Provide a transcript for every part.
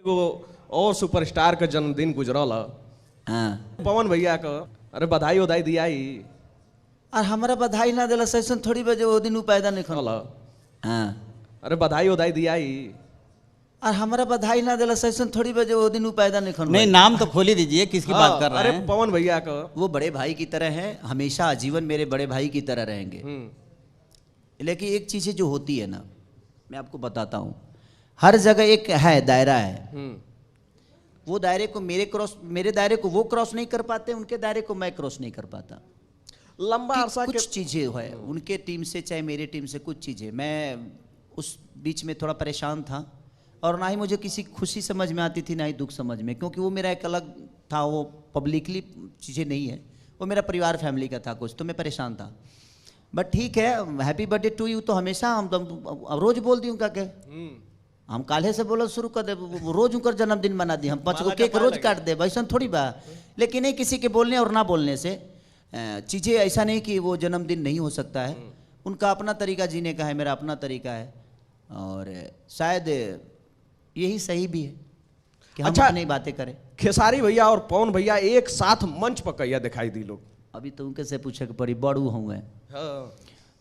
वो और सुपरस्टार का जन्मदिन गुजरल। हाँ। पवन भैया का अरे बधाई उधाई दिया ही और हमारा बधाई ना दिला सैसन थोड़ी बजे वो दिन पैदा नहीं खल। हाँ। अरे बधाई उधाई दिया ही और हमारा बधाई ना दिला सैसन थोड़ी बजे वो दिन पैदा नहीं खल। नहीं, नाम तो खोल ही दीजिए, किसकी बात कर रहे अरे हैं? पवन भैया का वो बड़े भाई की तरह हैं, हमेशा आजीवन मेरे बड़े भाई की तरह रहेंगे। लेकिन एक चीज़ें जो होती है ना, मैं आपको बताता हूँ, हर जगह एक है दायरा है। वो दायरे को मेरे दायरे को वो क्रॉस नहीं कर पाते, उनके दायरे को मैं क्रॉस नहीं कर पाता। लंबा अरसा कुछ चीज़ें है उनके टीम से चाहे मेरी टीम से, कुछ चीज़ें मैं उस बीच में थोड़ा परेशान था और ना ही मुझे किसी खुशी समझ में आती थी ना ही दुख समझ में, क्योंकि वो मेरा एक अलग था, वो पब्लिकली चीज़ें नहीं है, वो मेरा परिवार फैमिली का था कुछ, तो मैं परेशान था। बट ठीक है, हैप्पी बर्थडे टू यू तो हमेशा हम रोज बोल दी उनका के हम काले से बोलो शुरू कर दे, रोज उनका जन्मदिन मना दी, हम 5 गो केक रोज काट दे, वैसा थोड़ी बा। लेकिन नहीं, किसी के बोलने और ना बोलने से चीज़ें ऐसा नहीं कि वो जन्मदिन नहीं हो सकता है। उनका अपना तरीका जीने का है, मेरा अपना तरीका है, और शायद यही सही भी है कि हम अपनी बातें करें। खेसारी भैया और पवन भैया एक साथ मंच पर कहिया दिखाई दी लोग। अभी तो उनके से पूछे कि बड़ी बड़ू हूँ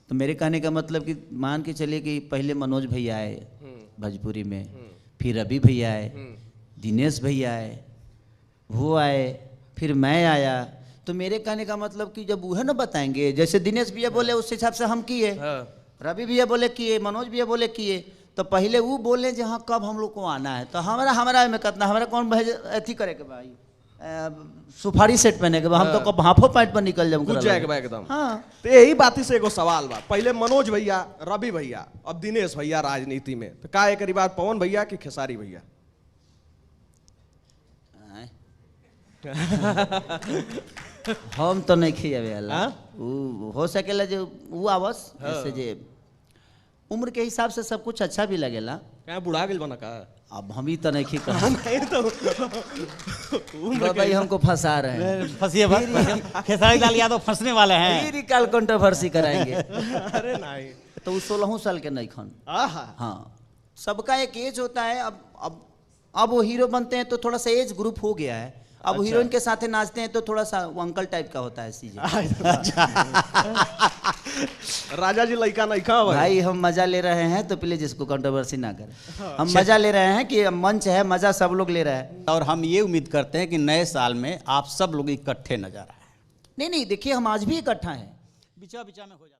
तो मेरे कहने का मतलब कि मान के चलिए कि पहले मनोज भैया आए भोजपुरी में, फिर रवि भैया आए, दिनेश भैया आए, वो आए, फिर मैं आया। तो मेरे कहने का मतलब कि जब वह ना बताएंगे, जैसे दिनेश भैया बोले उस हिसाब से हम किए, रवि भैया बोले किए, मनोज भैया बोले किए, तो पहले वो बोले जहाँ कब हम लोग को आना है। तो हमारा में कितना हमारा कौन अथी करे के भाई सुपारी सेट पहने के हम तो कब हाफो पैंट पर निकल जाऊंगा एकदम। हाँ। तो यही बात से एगो सवाल बा, पहले मनोज भैया, रवि भैया, अब दिनेश भैया राजनीति में, तो का एक बात पवन भैया की खेसारी भैया? हम तो नहीं खियावे हो सकेला जो वो आवस ऐसे जे उम्र के हिसाब से सब कुछ अच्छा भी लगेला। क्या बुढ़ा गेल बना का? अब हम ही तो नहीं खी कर उम्र भाई हमको फंसा रहे हैं। फंसिए बस, खेसारी लाल यादव फंसने वाले हैं। फिर कल कंट्रोवर्सी कराएंगे। अरे नहीं, तो वो 16 साल के नहीं खन। हाँ, सबका एक एज होता है। अब वो हीरो बनते हैं तो थोड़ा सा एज ग्रुप हो गया है। अब अच्छा। हीरोइन के साथ नाचते हैं तो थोड़ा सा अंकल टाइप का होता है सीजे। राजा जी लड़का नहीं खा भाई, हम मजा ले रहे हैं तो प्लीज इसको कंट्रोवर्सी ना करें। हम मजा ले रहे हैं कि मंच है, मजा सब लोग ले रहे हैं। और हम ये उम्मीद करते हैं कि नए साल में आप सब लोग इकट्ठे नजर आए। नहीं, देखिए हम आज भी इकट्ठा हैं, बिचा बिचा में हो जाता है।